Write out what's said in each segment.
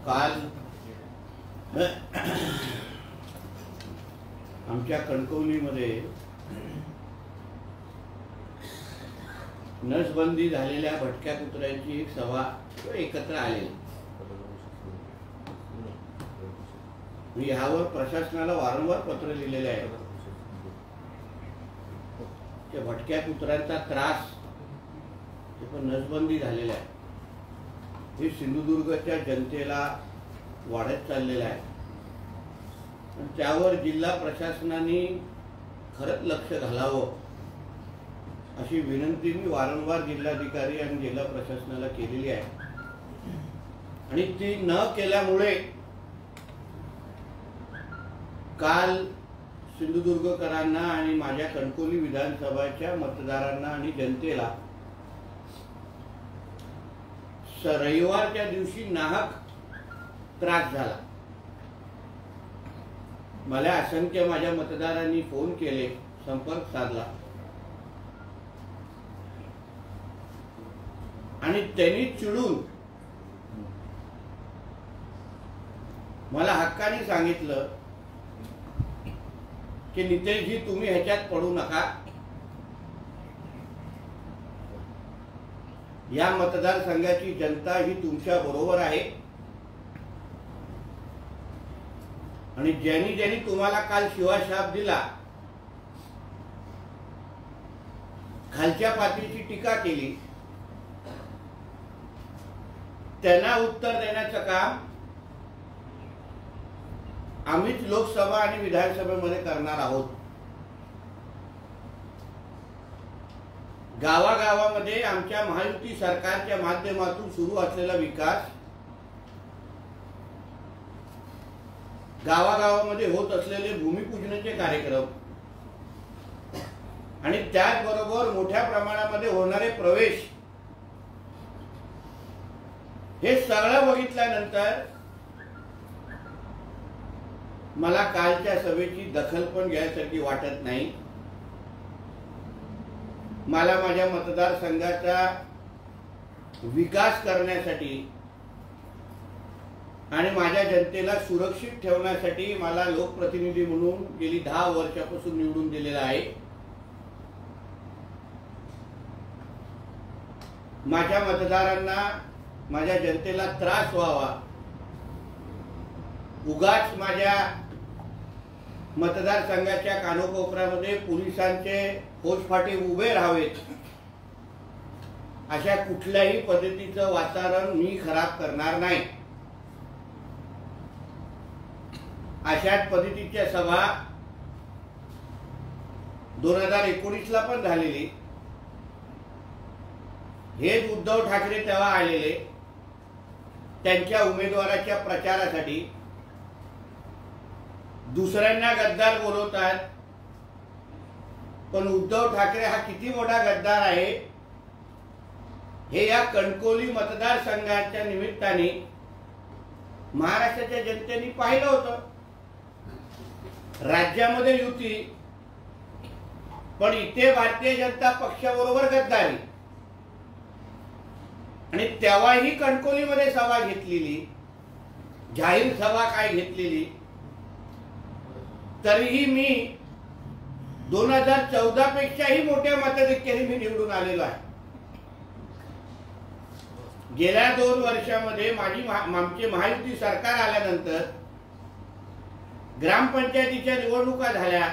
काल आमच्या कणकवलीमध्ये नसबंदी झालेल्या भटक्या कुत्र्यांची एक सभा एकत्र आलेली. मी यावर प्रशासनाला वारंवार पत्र लिहिलेले आहे. त्या भटक्या कुत्र्यांचा त्रास पण नसबंदी झालेला आहे हे सिंधुदुर्गच्या जनतेला वाढत चाललेलं आहे. पण त्यावर जिल्हा प्रशासनाने खरंच लक्ष घालावं अशी विनंती मी वारंवार जिल्हाधिकारी आणि जिल्हा प्रशासनाला केलेली आहे. आणि ती न केल्यामुळे काल सिंधुदुर्गकरांना आणि माझ्या कणकवली विधानसभाच्या मतदारांना आणि जनतेला रविवारच्या दिवशी नाहक त्रास झाला. मला असंख्य माझ्या मतदारांनी फोन केले, संपर्क साधला आणि त्यांनी चिडून मला हक्काने सांगितलं की नितेशजी तुम्ही ह्याच्यात पडू नका. या मतदारसंघाची जनता ही तुमच्या बरोबर आहे आणि ज्यांनी ज्यांनी तुम्हाला काल शिवाशाप दिला, खालच्या पातळीची टीका केली, त्यांना उत्तर देण्याचं काम आम्हीच लोकसभा आणि विधानसभेमध्ये करणार आहोत. गावागावामध्ये आमच्या महायुती सरकारच्या माध्यमातून सुरू असलेला विकास, गावागावामध्ये होत असलेले भूमिपूजनाचे कार्यक्रम आणि त्याचबरोबर मोठ्या प्रमाणामध्ये होणारे प्रवेश, हे सगळं बघितल्यानंतर मला कालच्या सभेची दखल पण घ्यायसारखी वाटत नाही. मला माझ्या मतदारसंघाचा विकास करण्यासाठी आणि माझ्या जनतेला सुरक्षित ठेवण्यासाठी मला लोकप्रतिनिधी म्हणून गेली 10 वर्षापासून निवडून दिलेला आहे. माझ्या मतदारांना, माझ्या जनतेला त्रास व्हावा, उगाच माझ्या मतदारसंघाच्या कानोकोपऱ्यामध्ये पोलिसांचे फौजफाटे उभे राहावेत, अशा कुठल्याही पद्धतीचं वातावरण मी खराब करणार नाही. अशाच पद्धतीच्या सभा 2019ला पण झालेली. हेच उद्धव ठाकरे तेव्हा आलेले त्यांच्या उमेदवाराच्या प्रचारासाठी. दुसऱ्यांना गद्दार बोलवतात, पण उद्धव ठाकरे हा किती मोठा गद्दार आहे हे या कणकवली मतदारसंघाच्या निमित्ताने महाराष्ट्राच्या जनतेने पाहिलं होतं. राज्यामध्ये युती, पण इथे भारतीय जनता पक्षाबरोबर गद्दारी. आणि तेव्हाही कणकवलीमध्ये सभा घेतलेली, जाहीर सभा काय घेतलेली, तरीही मी 2014 पेक्षाही मोठ्या मताधिक्याने मी निवडून आलेलो आहे. गेल्या 2 वर्षामध्ये आमचे महायुती सरकार आल्यानंतर ग्रामपंचायतीच्या निवडणुका झाल्या.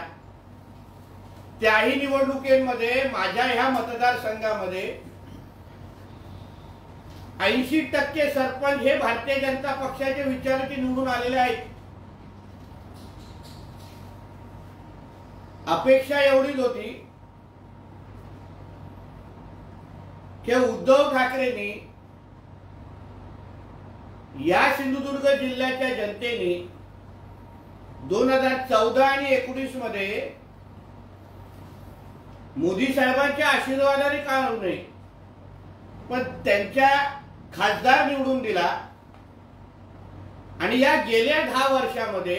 त्याही निवडणुकीमध्ये माझ्या ह्या मतदारसंघामध्ये 80% सरपंच हे भारतीय जनता पक्षाचे विचाराचे निवडून आलेले आहेत. अपेक्षा एवढीच होती की उद्धव ठाकरेंनी, या सिंधुदुर्ग जिल्ह्याच्या जनतेने 2014 आणि 19 मध्ये मोदी साहेबांच्या आशीर्वादाने का होऊ नये, पण त्यांच्या खासदार निवडून दिला. आणि या गेल्या 10 वर्षामध्ये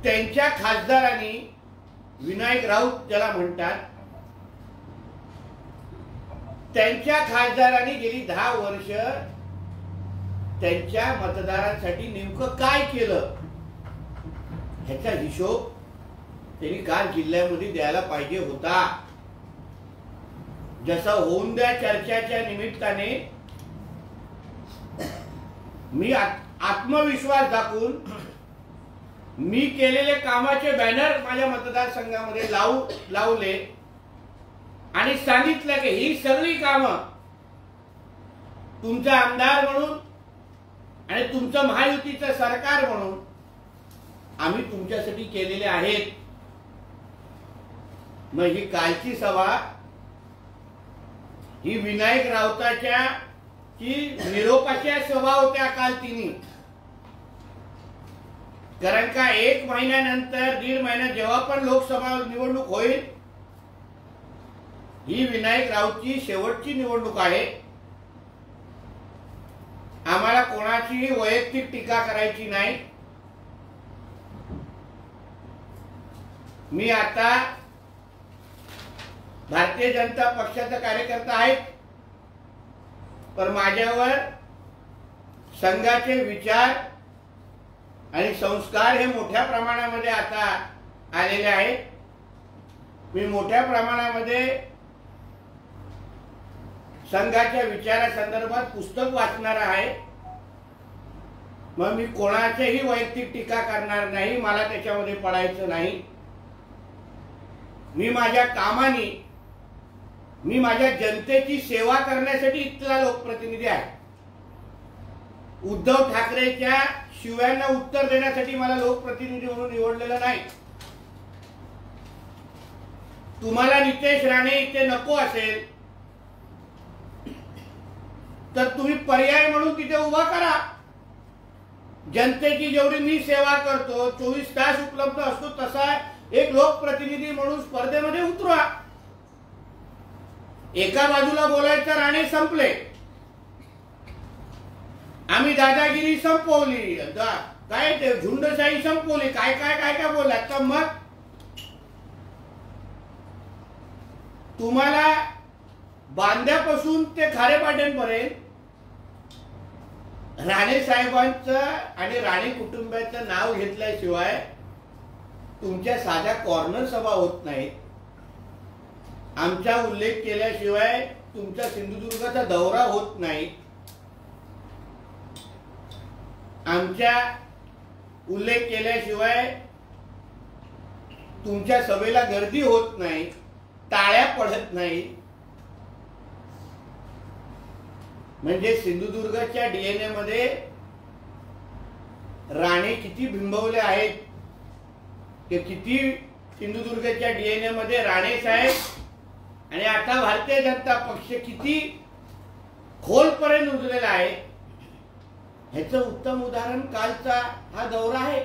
त्यांच्या खासदारांनी, विनायक राऊत ज्याला म्हणतात, त्यांच्या खासदारांनी गेली 10 वर्ष त्यांच्या मतदारांसाठी नेमकं काय केलं ह्याचा हिशोब त्यांनी काल जिल्ह्यामध्ये द्यायला पाहिजे होता. जसं होऊन द्या चर्चाच्या निमित्ताने मी आत्मविश्वास दाखवून मी केलेले कामाचे बॅनर माझ्या मतदारसंघामध्ये लावले आणि सांगितलं की ही सगळी कामं तुमचा आमदार म्हणून आणि तुमचं महायुतीचं सरकार म्हणून आम्ही तुमच्यासाठी केलेले आहेत. मग ही कालची सभा ही विनायक राऊताच्या की निरोपाच्या सभा होत्या काल तिन्ही. कारण का 1 महिन्यानंतर 1.5 महिन्यात जेव्हा पण लोकसभा निवडणूक होईल ही विनायक राऊतची शेवटची निवडणूक आहे. आम्हाला कोणाची वैयक्तिक टीका करायची नाही. मी आता भारतीय जनता पक्षाचा कार्यकर्ता आहे, पण माझ्यावर संघाचे विचार आणि संस्कार हे मोठ्या प्रमाणामध्ये आता आलेले आहेत. मी मोठ्या प्रमाणामध्ये संघाच्या विचारासंदर्भात पुस्तक वाचणार आहे. मग मी कोणाचीही वैयक्तिक टीका करणार नाही, मला त्याच्यामध्ये पडायचं नाही. मी माझ्या कामाने मी माझ्या जनतेची सेवा करण्यासाठी इथला लोकप्रतिनिधी आहे. उद्धव ठाकरेच्या शिव्यांना उत्तर देण्यासाठी मला लोकप्रतिनिधी म्हणून निवडलेलं नाही. तुम्हाला नितेश राणे इथे नको असेल तर तुम्ही पर्याय म्हणून तिथे उभा करा. जनतेची जेवढी मी सेवा करतो 24 तास उपलब्ध असतो तसा एक लोकप्रतिनिधी म्हणून स्पर्धेमध्ये उतरा. एका बाजूला बोलायचं राणे संपले, आम्ही दादागिरी संपवली, काय ते झुंडशाही संपवली, काय काय काय काय बोलला. तर मग तुम्हाला बांध्यापासून ते खारेपाट्यांपर्यंत राणे साहेबांचं आणि राणे कुटुंबाचं नाव घेतल्याशिवाय तुमच्या साध्या कॉर्नर सभा होत नाहीत. आमचा उल्लेख केल्याशिवाय तुमचा सिंधुदुर्गाचा दौरा होत नाही. आमच्या उल्लेख केल्याशिवाय तुमच्या सभेला गर्दी होत नाही, टाळ्या पडत नाही. म्हणजे सिंधुदुर्गाच्या डीएनए मध्ये राणे किती बिंबवले आहेत ते किती सिंधुदुर्गाच्या डीएनए मध्ये राणे साहेब आणि आता भारतीय जनता पक्ष किती खोलपर्यंत रुजलेला आहे ह्याचं उत्तम उदाहरण कालचा हा दौरा आहे.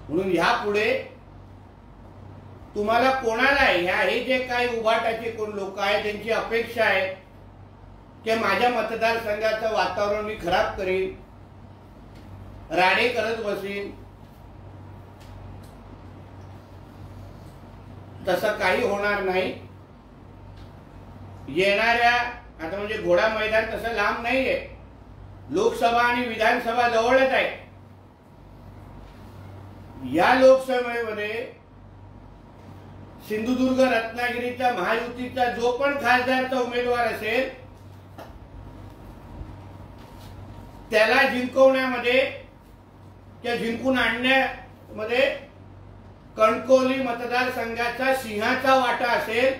म्हणून यापुढे तुम्हाला कोणाला हे जे काही उभाटाचे कोण लोक आहेत त्यांची अपेक्षा आहे की माझ्या मतदारसंघाचं वातावरण मी खराब करीन, राणे करत बसीन, तसं काही होणार नाही. येणाऱ्या आता म्हणजे घोडा मैदान तसं लांब नाहीये, लोकसभा आणि विधानसभा जवळच आहे. या लोकसभेमध्ये सिंधुदुर्ग रत्नागिरीचा महायुतीचा जो पण खासदारचा उमेदवार असेल त्याला जिंकवण्यामध्ये किंवा जिंकून आणण्यामध्ये कणकवली मतदारसंघाचा सिंहाचा वाटा असेल.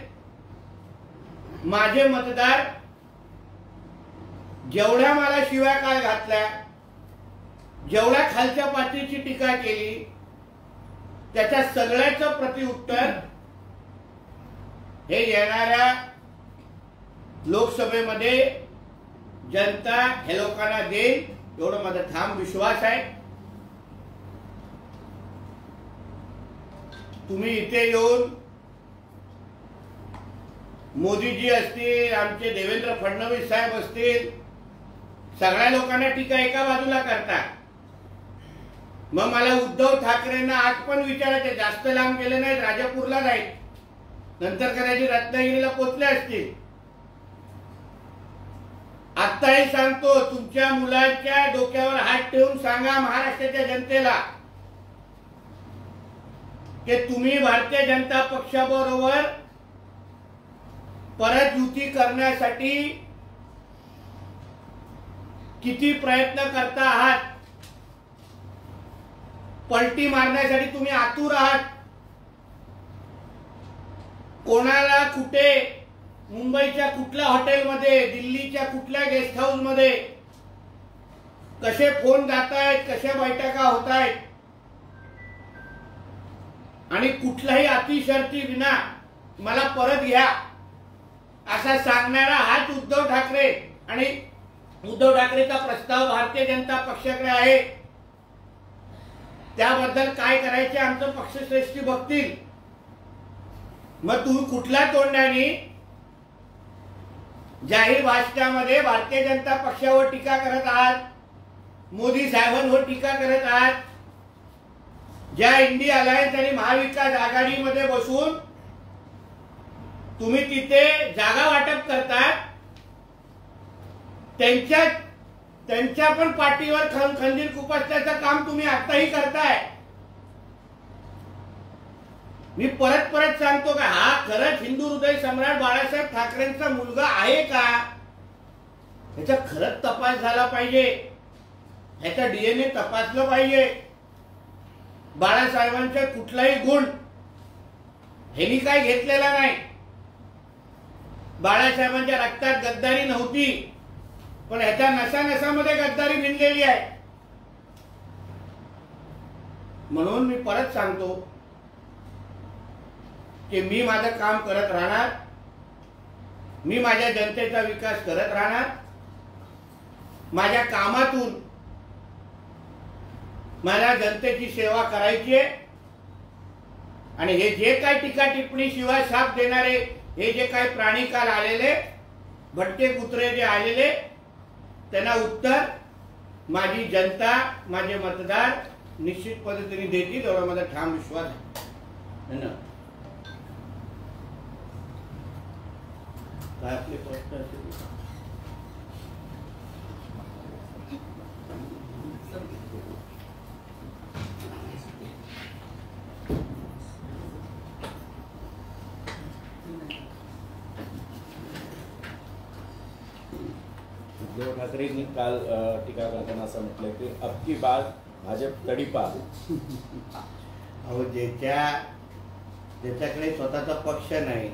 माझे मतदार जेवढ्या मला शिव्या काळ घातल्या, जेवढ्या खालच्या पातळीची टीका केली, त्याच्या सगळ्याचं प्रतिउत्तर हे येणाऱ्या लोकसभेमध्ये जनता हे लोकांना देईल एवढं माझा ठाम विश्वास आहे. तुम्ही इथे येऊन मोदीजी असतील, आमचे देवेंद्र फडणवीस साहेब असतील, सगळ्या लोकांना टीका एका बाजूला करता. मग मला उद्धव ठाकरेंना आज पण विचारायचे, जास्त लांब गेले नाहीत, राजापूरला जाईल, नंतर कदाचित रत्नागिरीला पोचले असतील. आत्ताही सांगतो, तुमच्या मुलाच्या डोक्यावर हात ठेवून सांगा महाराष्ट्राच्या जनतेला की तुम्ही भारतीय जनता पक्षाबरोबर परत युती करण्यासाठी किती प्रयत्न करता आहात. पलटी मारण्यासाठी तुम्ही आतुर आहात. कोणाला कुठे, मुंबईच्या कुठल्या हॉटेलमध्ये, दिल्लीच्या कुठल्या गेस्ट हाऊस मध्ये कसे फोन जात आहेत, कशा बैठका होत आहेत, आणि कुठल्याही अतिशर्ती विना मला परत घ्या असा सांगणारा हाच उद्धव ठाकरे. आणि उद्धव ठाकरेचा प्रस्ताव भारतीय जनता पक्षाकडे आहे. त्याबद्दल काय करायचे आमचं पक्षश्रेष्ठी बघतील. मग तुम्ही कुठल्या तोंडाने जाहीर भाषणामध्ये भारतीय जनता पक्षावर टीका करत आहात, मोदी साहेबांवर टीका करत आहात. ज्या इंडिया अलायन्स आणि महाविकास आघाडीमध्ये बसून तुम्ही तिथे जागा वाटप करतात, त्यांच्या पण पाठीवर खंजीर खुपसण्याचं काम तुम्ही आताही करताय. मी परत सांगतो का हा खरंच हिंदू हृदय सम्राट बाळासाहेब ठाकरेंचा मुलगा आहे का, याचा खरंच तपास झाला पाहिजे. याचा डीएनए तपासलं पाहिजे. बाळासाहेबांचा कुठलाही गुण ह्यांनी काय घेतलेला नाही. बाळासाहेबांच्या रक्तात गद्दारी नव्हती, पण ह्याच्या नसानसामध्ये गद्दारी भिनलेली आहे. म्हणून मी परत सांगतो की मी माझं काम करत राहणार. मी माझ्या जनतेचा विकास करत राहणार. माझ्या कामातून मला जनतेची सेवा करायची आहे. आणि हे जे काही टीका टिप्पणी शिवाय साथ देणारे, हे जे काही प्राणी काल आलेले, भटके कुत्रे जे आलेले, त्यांना उत्तर माझी जनता, माझे मतदार निश्चित पद्धतीने देतील, एवढा माझा ठाम विश्वास आहे. काय आपले प्रश्न असेल? उद्धव ठाकरेंनी काल टीका करताना असं म्हटलं की अब की बार भाजप तडीपार. अहो, ज्याच्याकडे स्वतःचा पक्ष नाही,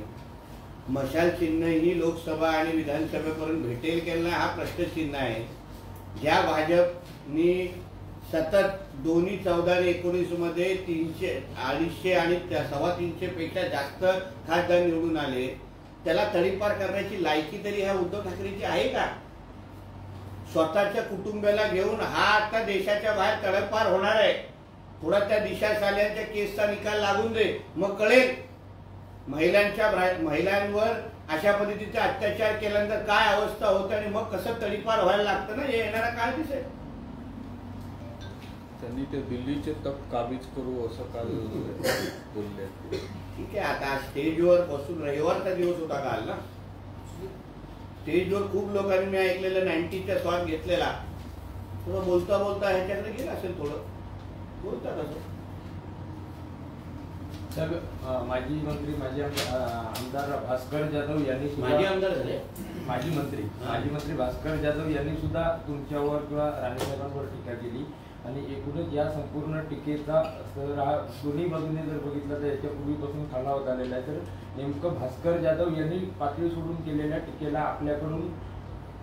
मशाल चिन्ह ही लोकसभा आणि विधानसभेपर्यंत भेटेल की नाही हा प्रश्नचिन्ह आहे. ज्या भाजपनी सतत दोन्ही 14 आणि 19 मध्ये 300, 250 आणि 350 पेक्षा जास्त खासदार निवडून आले, त्याला तडीपार करण्याची लायकी तरी ह्या उद्धव ठाकरेची आहे का? स्वतःच्या कुटुंबाला घेऊन हा आता देशाच्या बाहेर तडपार होणार आहे. थोडा त्या दिशा साल्यांच्या केसचा निकाल लागून दे, मग कळेल महिलांवर अशा पद्धतीचा अत्याचार केल्यानंतर काय अवस्था होते आणि मग कसं तडीपार व्हायला लागतं ना, हे येणारा काळ दिसेल. त्यांनी ते दिल्लीचे तप काबीज करू असं काल बोलले. ठीक आहे, आता स्टेजवर बसून, रविवारचा दिवस होता काल ना, स्टेजवर खूप लोकांनी मी ऐकलेलं 90च्या स्वाद घेतलेला, थोडं बोलता बोलता ह्याच्याकडे गेला असेल, थोडं बोलतात असं. साहेब, माजी आमदार भास्कर जाधव यांनी माजी आमदार झाले, माजी मंत्री भास्कर जाधव यांनी सुद्धा तुमच्यावर किंवा राणेसाहेबांवर टीका केली. आणि एकूणच या संपूर्ण टीकेचा दोन्ही बाजूने जर बघितलं तर याच्यापूर्वीपासून खालावत आलेला आहे. तर नेमकं भास्कर जाधव यांनी पातळी सोडून केलेल्या टीकेला आपल्याकडून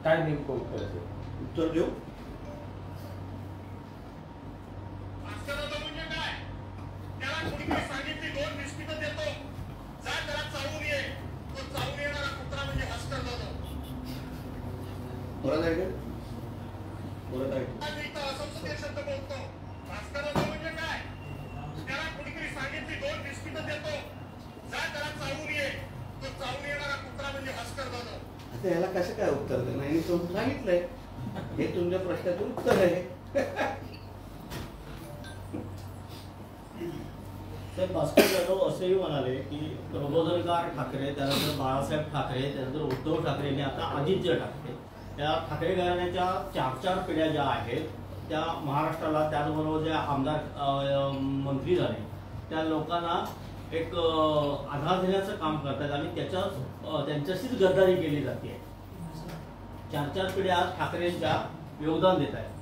काय नेमकं उत्तर असेल? उत्तर देऊ. याला कसं काय उत्तर नाही, तो सांगितलंय हे तुमच्या प्रश्नाचं उत्तर आहे. साहेब भास्कर जाधव असेही म्हणाले की प्रबोधनकार ठाकरे, त्यानंतर बाळासाहेब ठाकरे, त्यानंतर उद्धव ठाकरे आणि आता आदित्य ठाकरे, त्या ठाकरे घराण्याच्या 4 पिढ्या ज्या आहेत त्या महाराष्ट्राला, त्याचबरोबर ज्या आमदार मंत्री झाले त्या लोकांना एक आधार देण्याचं काम करतात आणि त्यांच्याशीच गद्दारी केली जाते. 4 पिढ्या ठाकरेंच्या योगदान देत आहेत.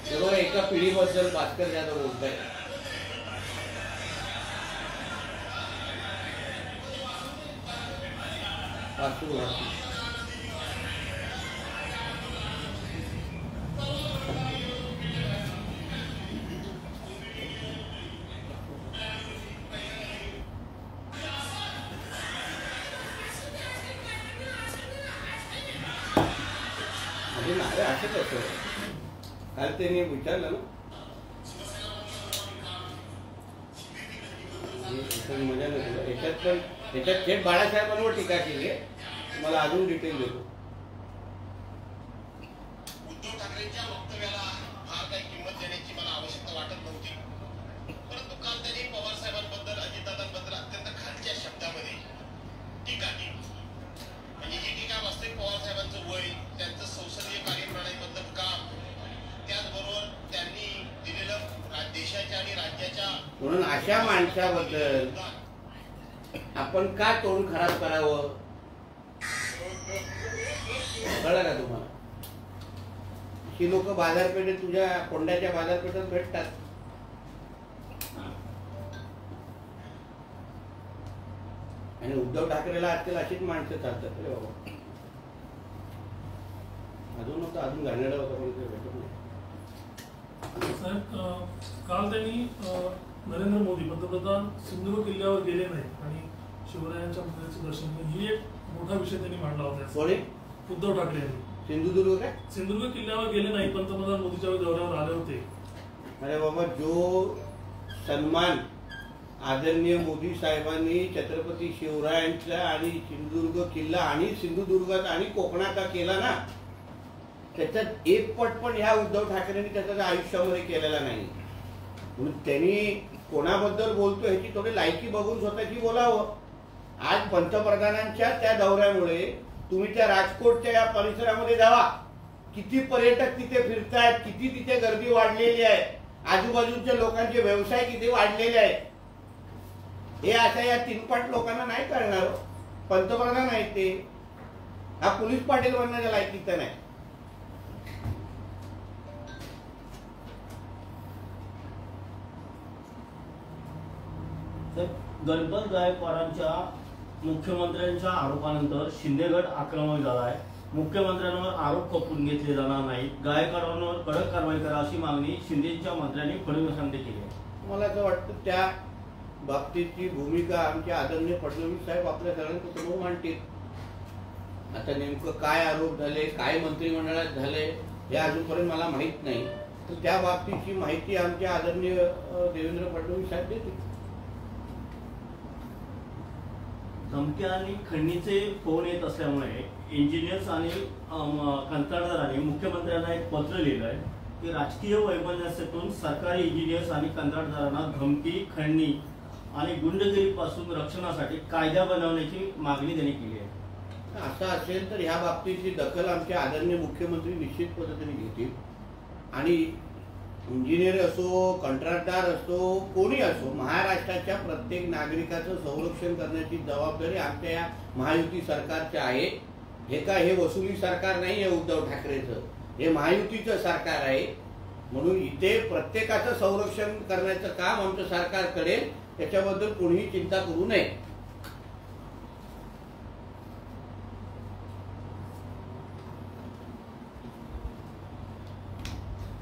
तेव्हा एका पिढीबद्दल भास्कर जाधव बोलत आहे. असं कसं काल त्यांनी विचारलं ना, मजा नाही. याच्यात थेट बाळासाहेबांवर टीका केली आहे. मला अजून डिटेल देतो. उद्धव ठाकरेंच्या वक्तव्याला फार काही किंमत देण्याची मला आवश्यकता वाटत नव्हती, परंतु काल त्यांनी पवार साहेबांबद्दल, अजितदादांबद्दल अत्यंत खालच्या शब्दामध्ये टीका केली. म्हणजे ही टीका वास्तविक पवार साहेबांचं वय, त्यांचं संसदीय कार्यप्रणालीबद्दल काम, त्याचबरोबर त्यांनी दिलेलं देशाच्या आणि राज्याच्या, म्हणून अशा माणसाबद्दल आपण का तोंड खराब करावं? कळलं का तुम्हाला? ही लोक बाजारपेठेत, तुझ्या कोंड्याच्या बाजारपेठेत भेटतात. आणि उद्धव ठाकरेला आजकाल अशीच माणसं चालतात रे बाबा. अजून घाणेरडं होतं पण ते भेटत नाही. साहेब, काल त्यांनी नरेंद्र मोदी पंतप्रधान सिंधुदुर्ग किल्ल्यावर गेले नाहीत आणि शिवरायांच्या मंदिराचं दर्शन घेतलं, ही एक मोठा विषय त्यांनी मांडला होता. कोणी? उद्धव ठाकरे यांनी. सिंधुदुर्ग काय? सिंधुदुर्ग किल्ल्यावर गेले नाही, पंतप्रधान मोदीच्या दौऱ्यावर आले होते. अरे बाबा, जो सन्मान आदरणीय मोदी साहेबांनी छत्रपती शिवरायांचा आणि सिंधुदुर्ग किल्ला आणि सिंधुदुर्गात आणि कोकणाचा केला ना, त्याच्यात एक पट पण ह्या उद्धव ठाकरेंनी त्याच्या आयुष्यामध्ये केलेला नाही. म्हणून त्यांनी कोणाबद्दल बोलतो ह्याची थोडी लायकी बघून स्वतःची बोलावं. आज पंतप्रधानांच्या त्या दौऱ्यामुळे तुम्ही त्या राजकोटच्या या परिसरामध्ये जावा, किती पर्यटक तिथे फिरतायत, किती तिथे गर्दी वाढलेली आहे, आजूबाजूच्या लोकांचे व्यवसाय किती वाढलेले आहेत. हे आता या 3 लोकांना नाही करणार. पंतप्रधान आहेत ते, हा पोलीस पाटील बनण्याच्या लायकीचा नाही. गणपत गायकवाडांच्या मुख्यमंत्र्यांच्या आरोपानंतर शिंदेगड आक्रमक झाला आहे. मुख्यमंत्र्यांवर आरोप खपवून घेतले जाणार नाही, गायकवाडांवर कडक कारवाई करा अशी मागणी शिंदेच्या मंत्र्यांनी फडणवीसांनी केली आहे. मला असं वाटतं त्या बाबतीतची भूमिका आमच्या आदरणीय फडणवीस साहेब आपल्या सगळ्यांचं समोर मांडतील. आता नेमकं काय आरोप झाले, काय मंत्रिमंडळात झाले हे अजूनपर्यंत मला माहित नाही. तर त्या बाबतीची माहिती आमच्या आदरणीय देवेंद्र फडणवीस साहेब देतील. धमक्या आणि खंडणीचे फोन येत असल्यामुळे इंजिनियर्स आणि कंत्राटदारांनी मुख्यमंत्र्यांना एक पत्र लिहिलं आहे की राजकीय वैमनस्यातून सरकारी इंजिनियर्स आणि कंत्राटदारांना धमकी, खंडणी आणि गुंडगिरीपासून रक्षणासाठी कायदा बनवण्याची मागणी त्यांनी केली आहे. असं असेल तर ह्या बाबतीची दखल आमचे आदरणीय मुख्यमंत्री निश्चित पद्धतीने घेतील. आणि इंजिनियर असो, कंत्राटदार असो, कोणी असो, महाराष्ट्राच्या प्रत्येक नागरिकाचं संरक्षण करण्याची जबाबदारी आमच्या या महायुती सरकारची आहे. हे वसुली सरकार नाही आहे उद्धव ठाकरेचं, हे महायुतीचं सरकार आहे. म्हणून इथे प्रत्येकाचं संरक्षण करण्याचं काम आमचं सरकार करेल, त्याच्याबद्दल कोणीही चिंता करू नये.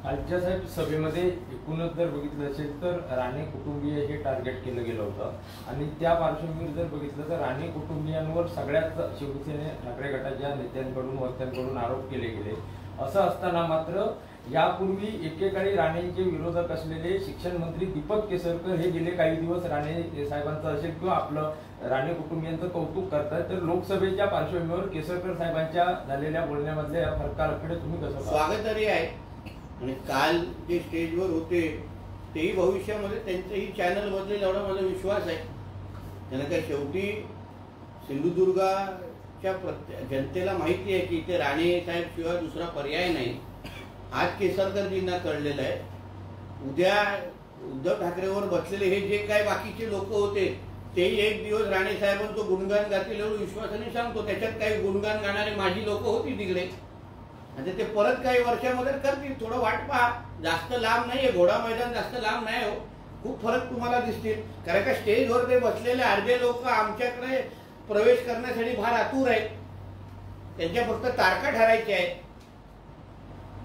आजच्या साहेब सभेमध्ये एकूणच जर बघितलं असेल तर राणे कुटुंबीय हे टार्गेट केलं गेलं होतं आणि त्या पार्श्वभूमीवर जर बघितलं तर राणे कुटुंबियांवर सगळ्याच शिवसेने ठाकरे गटाच्या नेत्यांकडून वक्त्यांकडून आरोप केले गेले. असं असताना मात्र यापूर्वी एकेकाळी राणेंचे विरोधक असलेले शिक्षण मंत्री दीपक केसरकर हे गेले काही दिवस राणे साहेबांचं असेल किंवा आपलं राणे कुटुंबियांचं कौतुक करतात. तर लोकसभेच्या पार्श्वभूमीवर केसरकर साहेबांच्या झालेल्या बोलण्यामधल्या या फरकाकडे तुम्ही कसं स्वागतार्ह आहे. आणि काल जे स्टेजवर होते तेही भविष्यामध्ये त्यांचंही चॅनल बदलेल एवढा माझा विश्वास आहे. त्यांना काय शेवटी सिंधुदुर्गाच्या जनतेला माहिती आहे की इथे राणे साहेब शिवाय दुसरा पर्याय नाही. आज केसरकरजींना कळलेलं आहे. उद्या उद्धव ठाकरेवर बसलेले हे जे काय बाकीचे लोक होते तेही एक दिवस राणे साहेबांचं गुणगान गातील एवढं विश्वासाने सांगतो. त्याच्यात काही गुणगान गाणारे माझी लोक होती तिकडे. आता ते परत काही वर्षामध्ये करतील. थोडं वाट पहा. जास्त लांब नाहीये. घोडा मैदान जास्त लांब नाही हो. खूप फरक तुम्हाला दिसतील. कारण का स्टेजवर ते बसलेले अर्धे लोक आमच्याकडे प्रवेश करण्यासाठी फार आतुर आहेत. त्यांच्या फक्त तारखा ठरायच्या आहेत.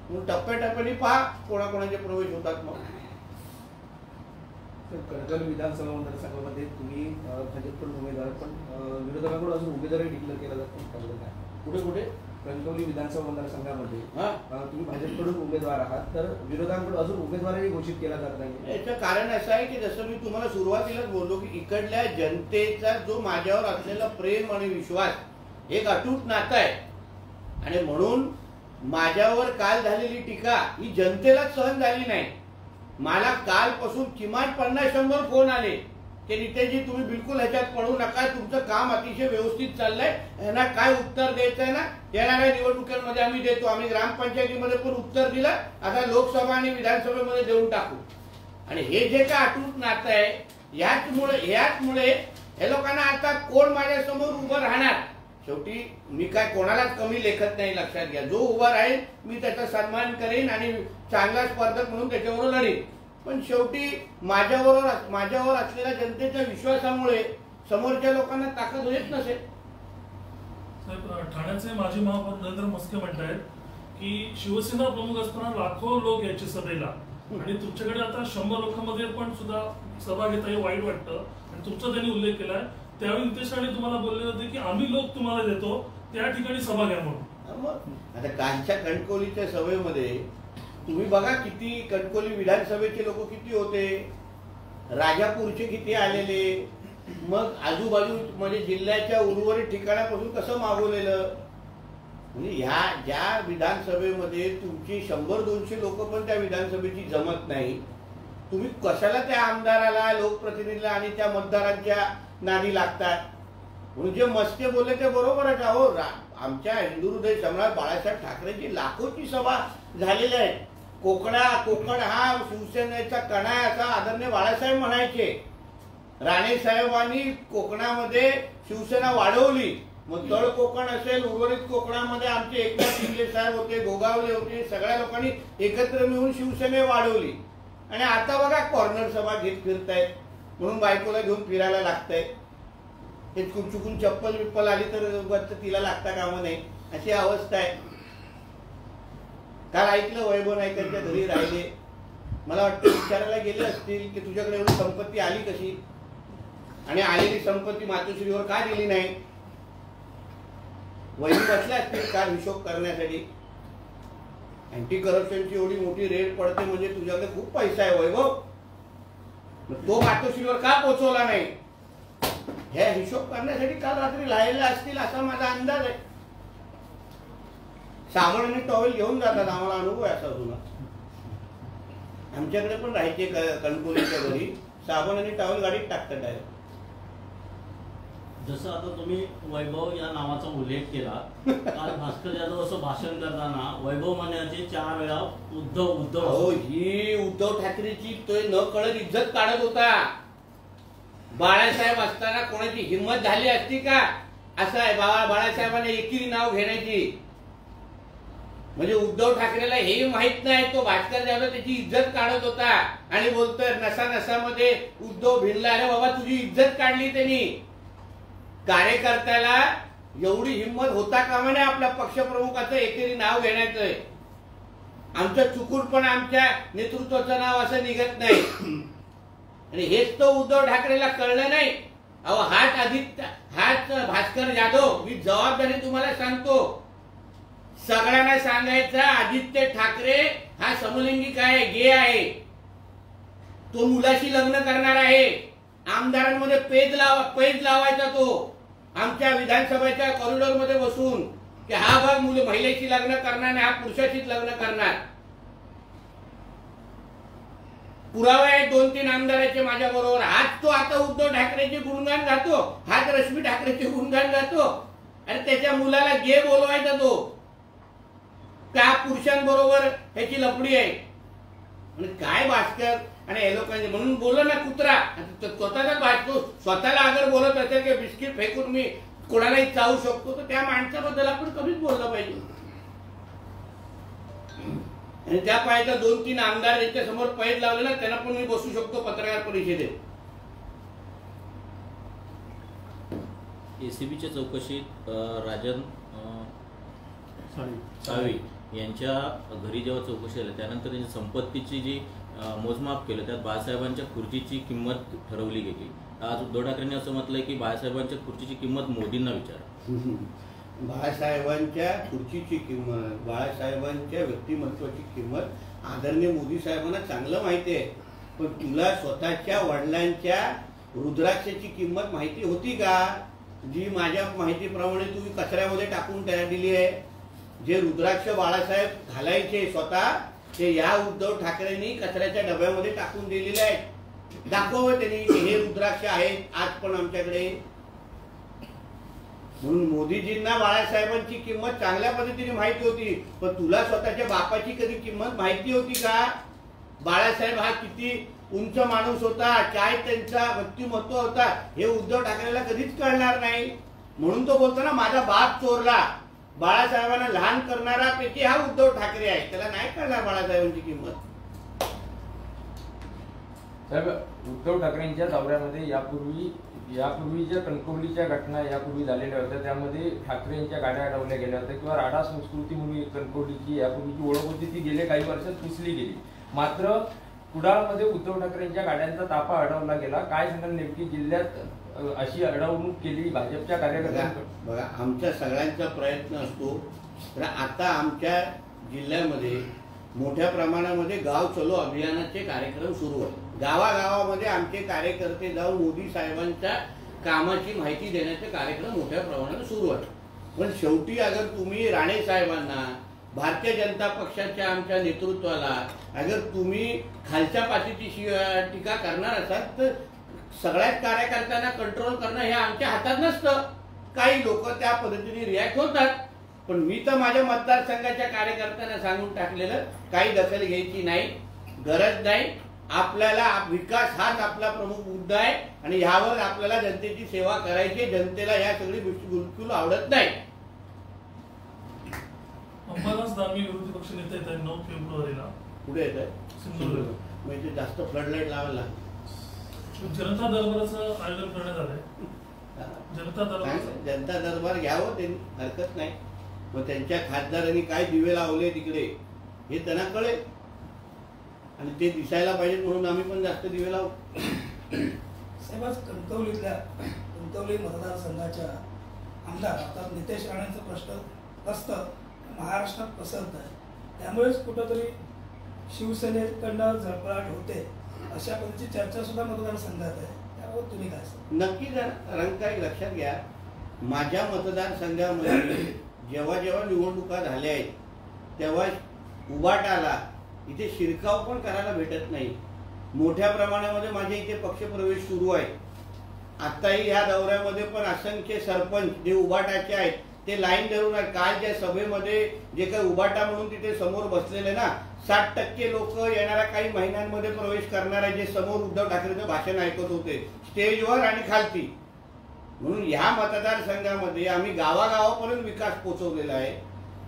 मग टप्प्याटप्प्याने पहा कोणाकोणाचे प्रवेश होतात. मग कणकवली विधानसभा मतदारसंघामध्ये तुम्ही भाजपकडून उमेदवार पण विरोधकांकडून अजून उमेदवारही डिक्लेअर केला जातो. कुठे कुठे कणकवली विधानसभा मतदारसंघामध्ये तुम्ही भाजपकडून उमेदवार आहात तर विरोधांकडून अजून उमेदवारही घोषित केला जात नाही. याचं कारण असं आहे की जसं मी तुम्हाला सुरुवातीलाच बोललो की इकडल्या जनतेचा जो माझ्यावर असलेला प्रेम आणि विश्वास एक अटूट नातं आहे. आणि म्हणून माझ्यावर काल झालेली टीका ही जनतेलाच सहन झाली नाही. मला कालपासून किमान 50-100 फोन आले की नितेशजी तुम्ही बिलकुल ह्याच्यात पडू नका. तुमचं काम अतिशय व्यवस्थित चाललंय. यांना काय उत्तर द्यायचंय ना येणाऱ्या निवडणुकांमध्ये आम्ही देतो. आम्ही ग्रामपंचायतीमध्ये पण उत्तर दिलं. आता लोकसभा आणि विधानसभेमध्ये देऊन टाकू. आणि हे जे काय अटूट नातं आहे याचमुळे हे लोकांना आता कोण माझ्यासमोर उभं राहणार. शेवटी मी काय कोणालाच कमी लेखत नाही. लक्षात घ्या. जो उभा राहील मी त्याचा सन्मान करेन आणि चांगला स्पर्धक म्हणून त्याच्यावर लढेन. पण शेवटी माझ्यावर असलेल्या जनतेच्या विश्वासामुळे समोरच्या लोकांना ताकद येत नसेल. ठाण्याचे माजी महापौर नरेंद्र म्हस्के म्हणतायत की शिवसेना प्रमुख असताना लाखो लोक यायचे सभेला आणि तुमच्याकडे आता 100 लोकांमध्ये पण सुद्धा सभा घेता हे वाईट वाटतं. आणि तुमचा त्यांनी उल्लेख केलाय त्यावेळी नितेश राणे तुम्हाला बोलले होते की आम्ही लोक तुम्हाला देतो त्या ठिकाणी सभा घ्या म्हणून. आता कालच्या कणकवलीच्या सभेमध्ये तुम्ही बघा किती कणकवली विधानसभेचे लोक किती होते. राजापूरचे किती आलेले. मग आजूबाजू म्हणजे जिल्ह्याच्या उर्वरित ठिकाणापासून कसं मागवलेलं. म्हणजे ह्या ज्या विधानसभेमध्ये तुमची 100-200 लोक पण त्या विधानसभेची जमत नाही. तुम्ही कशाला त्या आमदाराला लोकप्रतिनिधीला आणि त्या मतदारांच्या नादी लागतात. म्हणून जे मस्के बोलले ते बरोबरच आहो. आमच्या हिंदू हृदय सम्राट बाळासाहेब ठाकरेंची लाखोची सभा झालेल्या आहेत. कोकण हा शिवसेनेचा कणा आहे असं आदरणीय बाळासाहेब म्हणायचे. राणे साहेबांनी कोकणामध्ये शिवसेना वाढवली. मग तळ कोकण असेल उर्वरित कोकणामध्ये आमचे एकनाथ शिंदे साहेब होते, गोगावले होते. सगळ्या लोकांनी एकत्र मिळून शिवसेना वाढवली. आणि आता बघा कॉर्नर सभा घेत फिरतायत म्हणून बायकोला घेऊन फिरायला लागतंय. हे चुकून चप्पल आली तर तिला लागता कामा नाही अशी अवस्था आहे. काल ऐकलं वैभव नाईकांच्या घरी राहिले. मला वाटतं विचारायला गेले असतील की तुझ्याकडे एवढी संपत्ती आली कशी आणि आलेली संपत्ती मातोश्रीवर का दिली नाही. वैभव बसल्या असतील काल हिशोब करण्यासाठी. अँटी करप्शनची एवढी मोठी रेड पडते म्हणजे तुझ्याकडे खूप पैसा आहे वैभव. तो मातोश्रीवर का पोहोचवला नाही हे हिशोब करण्यासाठी काल रात्री लायले असतील असा माझा अंदाज आहे. साबण आणि टॉवेल घेऊन जातात. आम्हाला अनुभव आहे असा जुना. आमच्याकडे पण राहायचे कणकवलीच्या घरी साबण आणि टॉवेल गाडीत टाकतात डायरेक्ट. जसं आता तुम्ही वैभव या नावाचा उल्लेख केला. काल भास्कर जाधव असं भाषण करताना वैभव मान्याचे 4 वेळा उद्धव हो ही उद्धव ठाकरेची तो न कळत इज्जत काढत होता. बाळासाहेब असताना कोणाची हिंमत झाली असती का. असं आहे बाळासाहेबांना एकीने नाव घेण्याची. म्हणजे उद्धव ठाकरेला हे माहित नाही. तो भास्कर जाधव त्याची इज्जत काढत होता आणि बोलतोय नसामध्ये उद्धव भिनला. अरे बाबा तुझी इज्जत काढली त्यांनी. कार्यकर्त्याला एवढी हिंमत होता कामा नये आपल्या पक्षप्रमुखाचं एकेरी नाव घेण्याचं. आमचं चुकून पण आमच्या नेतृत्वाचं नाव असं निघत नाही. आणि हेच तो उद्धव ठाकरेला कळलं नाही. अहो हाच भास्कर जाधव. मी जबाबदारी तुम्हाला सांगतो. सगळ्यांना सांगायचं आदित्य ठाकरे हा समलिंगिक आहे, गे आहे. तो मुलाशी लग्न करणार आहे. आमदारांमध्ये पेज लावायचा तो आमच्या विधानसभेच्या कॉरिडॉरमध्ये बसून की हा बघ महिलेशी लग्न करणार नाही, हा पुरुषाशीच लग्न करणार. पुरावे आहेत 2-3 आमदाराचे माझ्या बरोबर. हाच तो आता उद्धव ठाकरेचे गुणगान गातो, हाच रश्मी ठाकरेचे गुणगान गातो आणि त्याच्या मुलाला गे बोलवायचा तो. त्या पुरुषांबरोबर ह्याची लफडी आहे. म्हणजे काय भास्कर आणि हे लोकांचे म्हणून बोललं ना कुत्रा स्वतःचा भाजतो. स्वतःला अगर बोलत असेल की बिस्किट फेकून मी कोणालाही चावू शकतो तर त्या माणसाबद्दल आपण कधीच बोललं पाहिजे. आणि त्या पायाचा 2-3 आमदार यांच्या समोर पैज लावले ना त्यांना पण मी बसू शकतो पत्रकार परिषदेत. एसीबीच्या चौकशीत राजन साळवी यांच्या घरी जेव्हा चौकशी झाली त्यानंतर त्यांच्या संपत्तीची जी मोजमाप केलं त्यात बाळासाहेबांच्या खुर्चीची किंमत ठरवली गेली. आज उद्धव ठाकरेंनी असं म्हटलंय की बाळासाहेबांच्या खुर्चीची किंमत मोदींना विचारा. बाळासाहेबांच्या खुर्चीची किंमत, बाळासाहेबांच्या व्यक्तिमत्वाची किंमत आदरणीय मोदी साहेबांना चांगलं माहिती आहे. पण तुला स्वतःच्या वडिलांच्या रुद्राक्षाची किंमत माहिती होती का? जी माझ्या माहितीप्रमाणे तुम्ही कचऱ्यामध्ये टाकून दिली आहे. जे रुद्राक्ष बाळासाहेब घालायचे स्वतः ते या उद्धव ठाकरेंनी कचऱ्याच्या डब्यामध्ये टाकून दिलेले आहेत. दाखव त्यांनी हे रुद्राक्ष आहेत आज पण आमच्याकडे. म्हणून मोदीजींना बाळासाहेबांची किंमत चांगल्या पद्धतीने माहिती होती. पण तुला स्वतःच्या बापाची कधी किंमत माहिती होती का? बाळासाहेब हा किती उंच माणूस होता, काय त्यांचा व्यक्तिमत्व होता हे उद्धव ठाकरेला कधीच कळणार नाही. म्हणून तो बोलतो ना माझा बाप चोरला. बाळासाहेबांना लहान करणारा पैकी हा उद्धव ठाकरे आहे. त्याला नाही कळणार बाळासाहेबांची किंमत. साहेब उद्धव ठाकरेंच्या दौऱ्यामध्ये यापूर्वी ज्या कणकवलीच्या घटना यापूर्वी झालेल्या होत्या त्यामध्ये ठाकरेंच्या गाड्या अडवल्या गेल्या होत्या किंवा राडा संस्कृती म्हणून कणकवलीची यापूर्वीची ओळख होती ती गेल्या काही वर्षात पुसली गेली. मात्र कुडाळमध्ये उद्धव ठाकरेंच्या गाड्यांचा ताफा अडवला गेला. काय सांगाल नेमकी जिल्ह्यात अशी अडवणूक केली भाजपच्या कार्यकर्त्यांकडून? बघा आमच्या सगळ्यांचा प्रयत्न असतो. तर आता आमच्या जिल्ह्यामध्ये मोठ्या प्रमाणामध्ये गाव चलो अभियानाचे कार्यक्रम सुरू आहेत. गावागावामध्ये आमचे कार्यकर्ते जाऊन मोदी साहेबांच्या कामाची माहिती देण्याचे कार्यक्रम मोठ्या प्रमाणात सुरू आहेत. पण शेवटी अगर तुम्ही राणे साहेबांना भारतीय जनता पक्षाच्या आमच्या नेतृत्वाला अगर तुम्ही खालच्या पातळीची टीका करणार असाल तर सगळ्याच कार्यकर्त्यांना कंट्रोल करणं हे आमच्या हातात नसतं. काही लोक त्या पद्धतीने रिॲक्ट होतात. पण मी तर माझ्या मतदारसंघाच्या कार्यकर्त्यांना सांगून टाकलेलं काही दखल घ्यायची नाही, गरज नाही. आपल्याला विकास हाच आपला प्रमुख मुद्दा आहे आणि ह्यावर आपल्याला जनतेची सेवा करायची. जनतेला या सगळी गोष्टी बिलकुल आवडत नाही. अंबादास दानवे विरोधी पक्ष नेते येत आहे 9 फेब्रुवारीला. कुठे येत आहे? सिंधुदुर्ग. म्हणजे जास्त फ्लडलाईट लावायला जनता दरबाराचं आयोजन करण्यात आलंय. जनता दरबार घ्यावं त्यांनी, हरकत नाही. मग त्यांच्या खासदारांनी काय दिवे लावले तिकडे हे त्यांना कळेल आणि ते दिसायला पाहिजे म्हणून आम्ही पण जास्त दिवे लावू. साहेब कणकवली मतदारसंघाच्या आमदार आता नितेश राणेंचा प्रश्न असतं महाराष्ट्रात पसरत आहे. त्यामुळेच कुठंतरी शिवसेनेकडनं झळपळाट होते अशा पद्धतीची चर्चा सुद्धा मतदारसंघात आहे. त्यावर तुम्ही काय सांगा? नक्कीच. कारण काय लक्षात घ्या माझ्या मतदारसंघामध्ये जेव्हा जेव्हा निवडणुका झाल्या आहेत तेव्हा उबाटाला इथे शिरकाव पण करायला भेटत नाही. मोठ्या प्रमाणामध्ये माझ्या इथे पक्षप्रवेश सुरू आहे. आताही ह्या दौऱ्यामध्ये पण असंख्य सरपंच जे उबाटाचे आहेत ते लाईन धरून आहेत. कालच्या सभेमध्ये जे काही उबाटा म्हणून तिथे समोर बसलेले ना 60% लोक येणाऱ्या काही महिन्यांमध्ये प्रवेश करणार आहे जे समोर उद्धव ठाकरेंचं भाषण ऐकत होते स्टेजवर आणि खालती. म्हणून ह्या मतदारसंघामध्ये आम्ही गावागावापर्यंत विकास पोहोचवलेला आहे.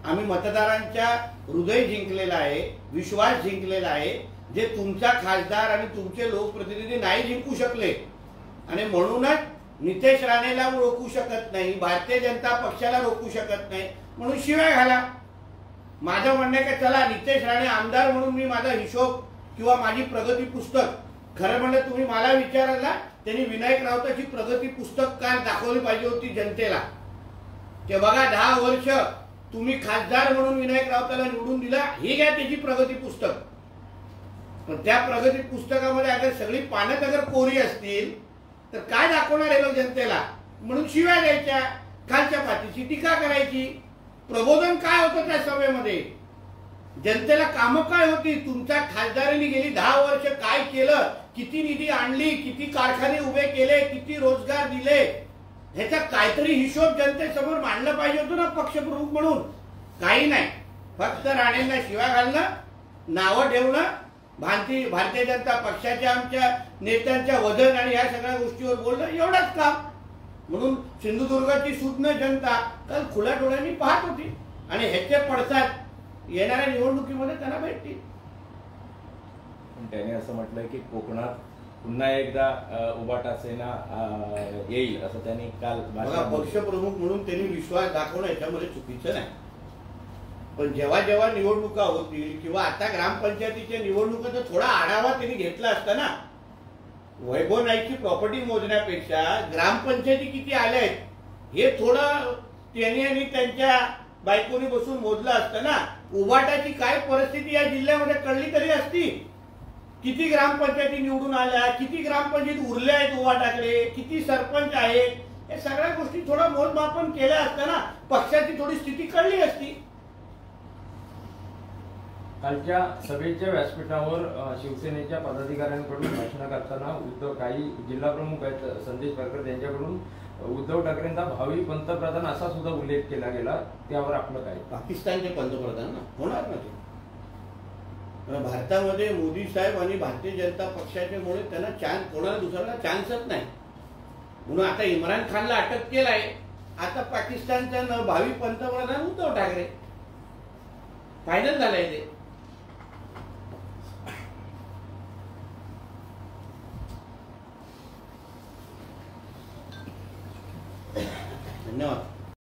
आम्ही मतदारांच्या हृदय जिंकलेला आहे, विश्वास जिंकलेला आहे जे तुमचा खासदार आणि तुमचे लोकप्रतिनिधी नाही जिंकू शकले. आणि म्हणूनच नितेश राणेला रोखू शकत नाही, भारतीय जनता पक्षाला रोखू शकत नाही म्हणून शिवाय घाला. माझं म्हणणं आहे की चला नितेश राणे आमदार म्हणून मी माझा हिशोब किंवा माझी प्रगती पुस्तक, खरं म्हणलं तुम्ही मला विचारायला त्यांनी विनायक राऊताची प्रगती पुस्तक काय दाखवली पाहिजे होती जनतेला. ते बघा 10 वर्ष तुम्ही खासदार म्हणून विनायक राऊताला निवडून दिला, हे घ्या त्याची प्रगती पुस्तक. पण त्या प्रगती पुस्तकामध्ये अगर सगळी पानं अगर कोरी असतील तर काय दाखवणार आहे लोक जनतेला. म्हणून शिव्या द्यायच्या, खालच्या पातीची टीका करायची. प्रबोधन काय होतं त्या सभेमध्ये? जनतेला कामं काय होती, तुमच्या खासदारांनी गेली 10 वर्ष काय केलं, किती निधी आणली, किती कारखाने उभे केले, किती रोजगार दिले, ह्याचा काहीतरी हिशोब जनतेसमोर मांडला पाहिजे होतो ना पक्षप्रमुख म्हणून. काही नाही, फक्त राणेंना शिव्या घालणं, नावं ठेवणं, भारतीय जनता पक्षाच्या आमच्या नेत्यांच्या वजन आणि या सगळ्या गोष्टीवर बोलणं, एवढंच काम. म्हणून सिंधुदुर्गाची सुज्ञ जनता काल खुल्या डोळ्यांनी पाहत होती आणि ह्याचे पडसाद येणाऱ्या निवडणुकीमध्ये त्यांना भेटतील. त्याने असं म्हटलंय की कोकणात पुन्हा एकदा उबाटा सेना येईल असं त्यांनी काल पक्षप्रमुख म्हणून त्यांनी विश्वास दाखवणं याच्यामध्ये चुकीचं नाही. पण जेव्हा जेव्हा निवडणुका होतील किंवा आता ग्रामपंचायतीच्या निवडणुकीचा थोडा आढावा त्यांनी घेतला असता ना. वैभव नाईकची प्रॉपर्टी मोजण्यापेक्षा ग्रामपंचायती किती आल्या आहेत हे थोडं त्यांनी आणि त्यांच्या बायकोनी बसून मोजलं असतं ना. उबाटाची काय परिस्थिती या जिल्ह्यामध्ये कळली तरी असती. किती ग्रामपंचायती निवडून आल्या, किती ग्रामपंचायती उरल्या आहेत उबाटाकडे, किती सरपंच आहेत, या सगळ्या गोष्टी थोडा मोजमापन केल्या असताना पक्षाची थोडी स्थिती कळली असती. कालच्या सभेच्या व्यासपीठावर शिवसेनेच्या पदाधिकाऱ्यांकडून भाषण करताना काही जिल्हा प्रमुख आहेत संदेश पारकर यांच्याकडून उद्धव ठाकरेंचा भावी पंतप्रधान असा सुद्धा उल्लेख केला गेला. त्यावर आपलं काय? पाकिस्तानचे पंतप्रधान ना होणार ना ते. भारतामध्ये मोदी साहेब आणि भारतीय जनता पक्षाच्यामुळे त्यांना चान्स, कोणाला दुसऱ्याला चान्सच नाही. म्हणून आता इम्रान खानला अटक केलाय. आता पाकिस्तानचा भावी पंतप्रधान उद्धव ठाकरे फायनल झालाय ते.